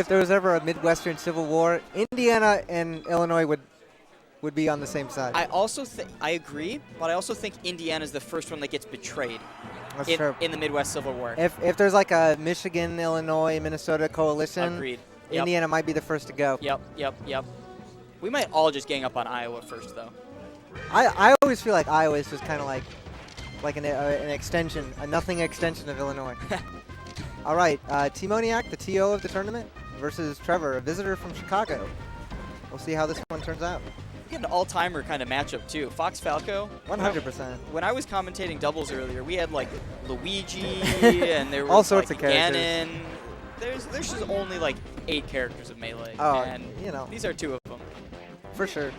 if there was ever a Midwestern Civil War, Indiana and Illinois would be on the same side. I also I agree, but I also think Indiana is the first one that gets betrayed in the Midwest Civil War. If there's like a Michigan, Illinois, Minnesota coalition, Agreed. Indiana might be the first to go. Yep. We might all just gang up on Iowa first, though. I always feel like Iowa is just kind of like an extension, a nothing extension of Illinois. All right, Teemoniac, the TO of the tournament, versus Trevor, a visitor from Chicago. We'll see how this one turns out. We had an all-timer kind of matchup, too. Fox Falco. 100%. When I was commentating doubles earlier, we had, like, Luigi, and there was, all sorts like, of characters. Ganon. There's just only, like, 8 characters of Melee. Oh, and you know. These are 2 of them. For sure.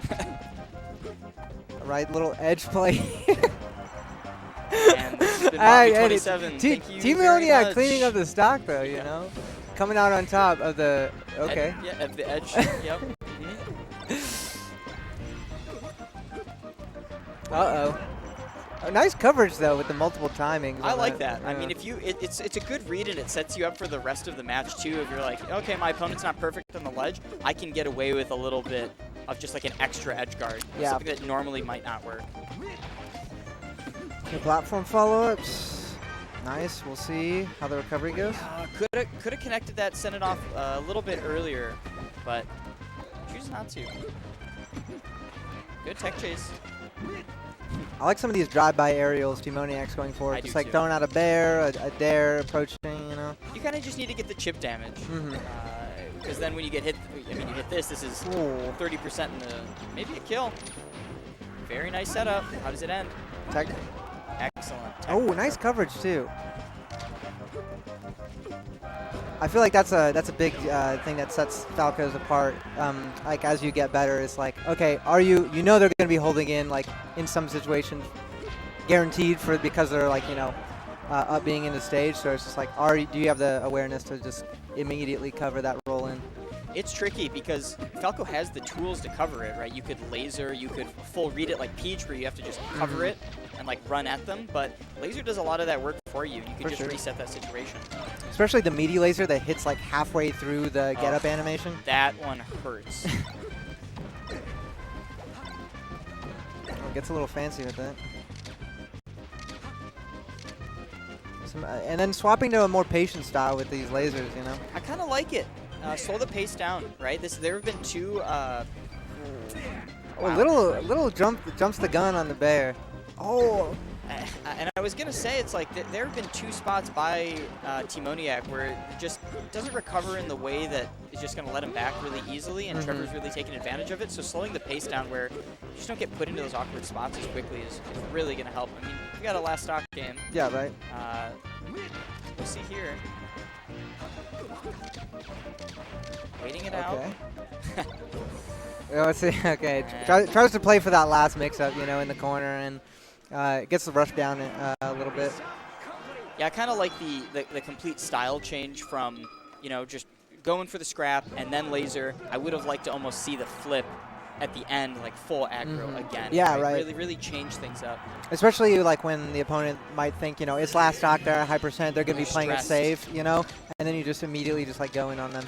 All right, little edge play. And this has been Bobby 27. Thank you Teemoniac cleaning up the stock, though, you know? Coming out on top of the, okay. Of the edge, yep. Uh-oh. Nice coverage, though, with the multiple timings. I like that. I mean, if you, it's a good read, and it sets you up for the rest of the match, too. If you're like, okay, my opponent's not perfect on the ledge, I can get away with a little bit of just like an extra edge guard. Yeah. Something that normally might not work. The platform follow-ups. Nice. We'll see how the recovery goes. Could have connected that, sent it off a little bit earlier, but choose not to. Good tech chase. I like some of these drive-by aerials Teemoniac's going for. Just like throwing out a bear, a dare, approaching, you know. You kind of just need to get the chip damage. Because then when you get hit, I mean, you hit this is 30% in the, maybe a kill. Very nice setup. How does it end? Tech. Excellent. Oh, nice coverage, too. I feel like that's a big thing that sets Falcos apart. Like as you get better, it's like, okay, you know they're going to be holding in, like in some situations, guaranteed because they're like, you know, up being in the stage. So it's just like, do you have the awareness to just immediately cover that roll in? It's tricky because Falco has the tools to cover it, right? You could laser, you could full read it like Peach, where you have to just cover it and like run at them. But laser does a lot of that work for you. You can just reset that situation. Especially the meaty laser that hits like halfway through the get-up animation. That one hurts. Gets a little fancy with that. And then swapping to a more patient style with these lasers, you know? I kind of like it. Slow the pace down, right? There have been 2. Wow. Little jumps the gun on the bear. Oh. And I was gonna say, it's like there have been 2 spots by Teemoniac where it just doesn't recover in the way that is just gonna let him back really easily, and Trevor's really taking advantage of it. So slowing the pace down where you just don't get put into those awkward spots as quickly is really gonna help. I mean, we got a last stock game. Yeah, right. We'll see here. Waiting it out. Let's see. Okay, tries to play for that last mix-up, you know, in the corner, and gets the rush down a little bit. Yeah, I kind of like the complete style change from, you know, just going for the scrap and then laser. I would have liked to almost see the flip at the end, like full aggro again. Yeah, right. Really change things up. Especially like when the opponent might think, you know, it's last stock, they're at high percent, they're going to be playing it safe, you know, and then you just immediately just like go in on them.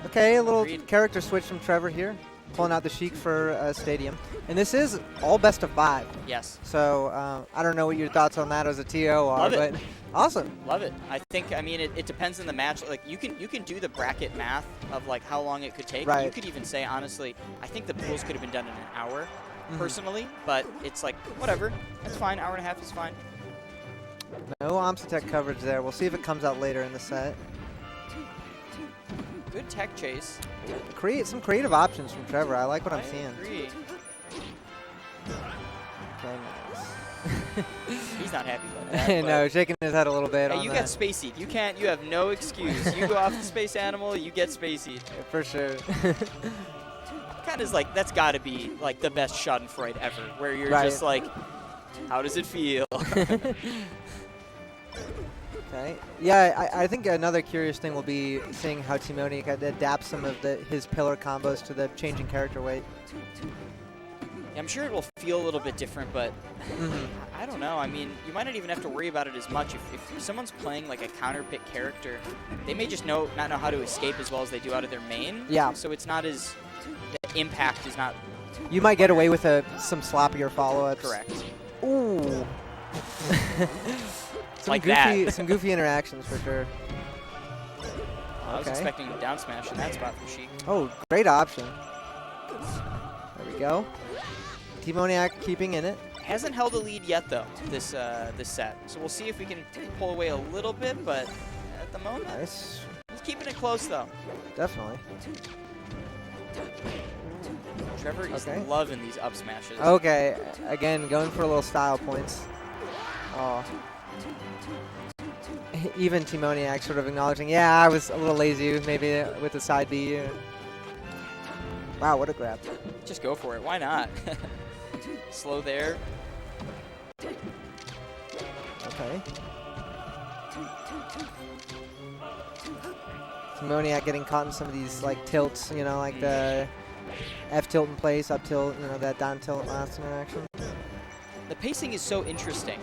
Okay, a little character switch from Trevor here, pulling out the Sheik for Stadium. And this is all best of 5. Yes. So I don't know what your thoughts on that as a TO are, but awesome. Love it. I think, I mean, it depends on the match. Like you can do the bracket math of like how long it could take. Right. You could even say, honestly, I think the pools could have been done in an hour, personally, but it's like, whatever. That's fine. Hour and a half is fine. No Omsatech coverage there. We'll see if it comes out later in the set. Good tech chase. Create some creative options from Trevor. I like what I'm seeing. Agree. Okay, nice. He's not happy about that. No, shaking his head a little bit. Hey, you got Spacey. You have no excuse. You go off the space animal, you get Spacey. Yeah, for sure. Kind of like, that's got to be like the best Schadenfreude ever, where you're just like, how does it feel? Okay. Yeah, I think another curious thing will be seeing how Teemoniac adapts some of his pillar combos to the changing character weight. I'm sure it will feel a little bit different, but Mhm. I don't know. I mean, you might not even have to worry about it as much. If someone's playing like a counter pick character, they may just not know how to escape as well as they do out of their main. Yeah. So it's not as, the impact is not You might get away with some sloppier follow-ups. correct. Ooh. Like that. Some goofy interactions for sure. I was Okay. expecting a down smash in that spot from Sheik. Oh, great option. There we go. Teemoniac keeping in it. Hasn't held a lead yet though, this set. So we'll see if we can pull away a little bit, but at the moment, Nice. he's keeping it close though. Definitely. Trevor is Okay. loving these up smashes. Okay, again, going for a little style points. Oh. Even Teemoniac sort of acknowledging, yeah, I was a little lazy maybe with the side B. Wow, what a grab. Just go for it. Why not? Slow there. Okay. Teemoniac getting caught in some of these like tilts, you know, like the F tilt in place, up tilt, you know, that down tilt last interaction. The pacing is so interesting.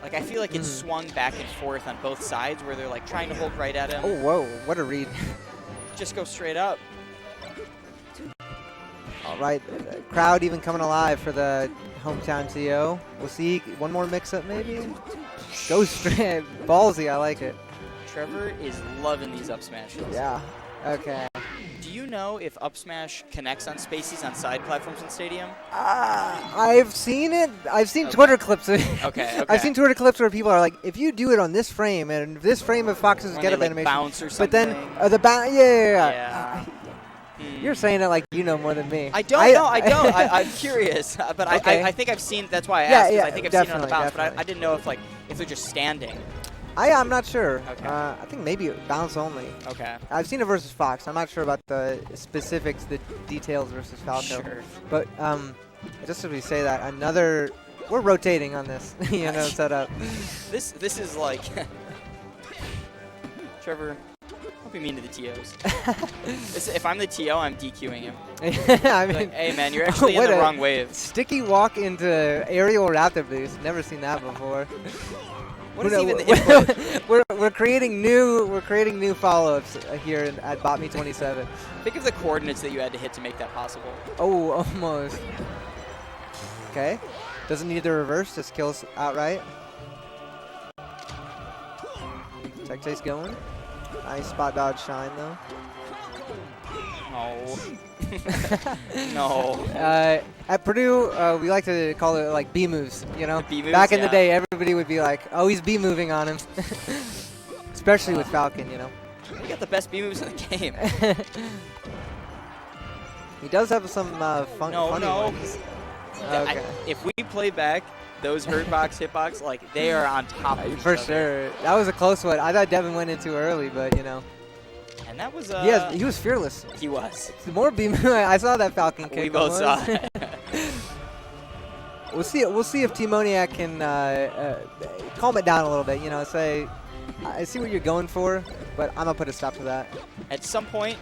Like I feel like it's swung back and forth on both sides where they're like trying to hold right at him. Oh, whoa, what a read. Just go straight up. All right, the crowd even coming alive for the hometown TO. We'll see one more mix-up maybe. Go straight, ballsy, I like it. Trevor is loving these up smashes. Yeah, okay. Do you know if up smash connects on spacies on side platforms in Stadium? I've seen it. I've seen Okay. Twitter clips. Of it. Okay. I've seen Twitter clips where people are like, if you do it on this frame and this frame of Fox's When get they, up like, animation, bounce or but something. then the bounce, yeah. Yeah. You're saying it like you know more than me. I don't know. I don't. I'm curious, but Okay. I think I've seen. That's why I Yeah, asked. 'Cause yeah, I think I've seen it on the bounce, definitely. but I didn't know if they're just standing. I'm not sure. Okay. I think maybe bounce only. Okay. I've seen it versus Fox. I'm not sure about the specifics, the details versus Falco. Sure. But just as we say that, we're rotating on this, you know, setup. This is like Trevor. Don't be mean to the TOs. If I'm the TO, I'm DQing him. I mean, Like, hey man, you're actually in what the a wrong wave. sticky walk into aerial raptor boost. Never seen that before. What is even the input? we're creating new follow-ups here at BOPME 27. Think of the coordinates that you had to hit to make that possible. Oh, almost. Okay. Doesn't need the reverse, just kills outright. Tech chase going. Nice spot dodge shine though. No. No. At Purdue, we like to call it like B moves. You know, B moves, back in the yeah. day, everybody would be like, "Oh, he's B moving on him," especially with Falcon. You know, You got the best B moves in the game. he does have some funny No. ones. Okay. If we play back those hurt box, hitbox, like they are on top of each For other. sure, that was a close one. I thought Devin went in too early, but you know, And that was he was fearless. he was. The more B move, I saw that Falcon kick. We both saw almost. it. We'll see if Teemoniac can calm it down a little bit. You know, say, I see what you're going for, but I'm gonna put a stop to that. At some point,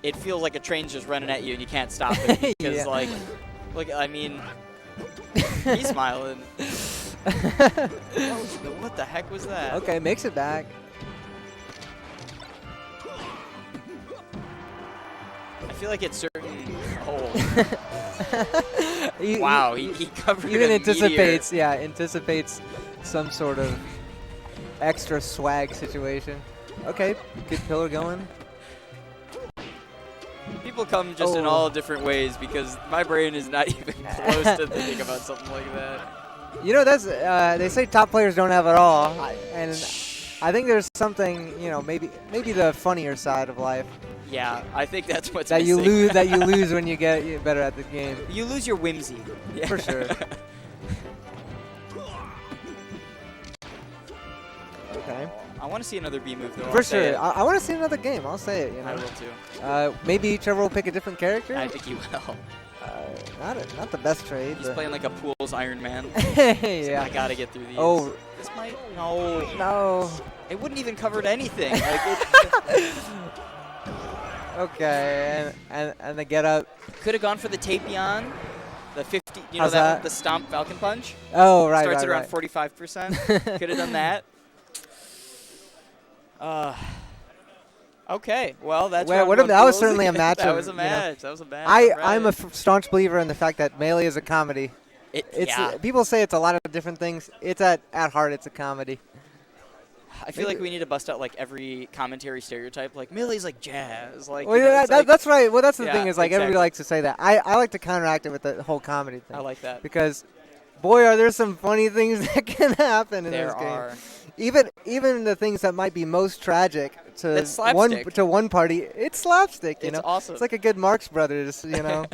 it feels like a train's just running at you and you can't stop it because Yeah. like, look, I mean, he's smiling. What the heck was that? Okay, makes it back. I feel like it's certain. Oh, He- wow, he covered Even a anticipates, yeah, anticipates some sort of extra swag situation. Okay, good pillar going. meteor. People come just in Oh. all different ways because my brain is not even close to thinking about something like that. You know, that's they say top players don't have it all, and I think there's something, you know, maybe the funnier side of life Yeah, I think that's what's that you missing. lose when you get better at the game. You lose your whimsy. Yeah. For sure. Okay. I want to see another B move though. For I'll say sure. it. I want to see another game. I'll say it. You know. I will too. Maybe Trevor will pick a different character. I think he will. Not the best trade. He's but playing like a Pool's Iron Man. yeah. I gotta get through these. Oh. This might. No. No. It wouldn't even covered anything. Like Okay. And the get up. Could have gone for the Tapion. The 50, you How's know that that? one, the stomp Falcon punch? Oh, right, Starts right, at around right. 45%. Could have done that. Okay, well, that's Well, round one, that was fools. certainly a match. That of, was a you know, match. That was a match. I'm a staunch believer in the fact that Melee is a comedy. Yeah. People say it's a lot of different things. It's at heart, it's a comedy. I feel like we need to bust out like every commentary stereotype. Like Melee's like jazz. Like, Well, you know, yeah, it's like, that's right. Well, that's the yeah, thing is like everybody exactly. likes to say that. I like to counteract it with the whole comedy thing. I like that. Because, boy, are there some funny things that can happen in There this game. are. Even the things that might be most tragic to It's slapstick. one party, it's slapstick. You It's know, awesome. It's like a good Marx Brothers. You know.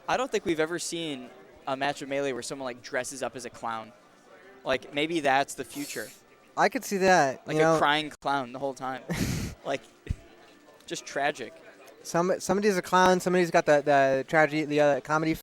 I don't think we've ever seen a match of Melee where someone like dresses up as a clown. Like maybe that's the future. I could see that. Like you know, crying clown the whole time. Like just tragic. somebody's a clown. Somebody's got the tragedy, the comedy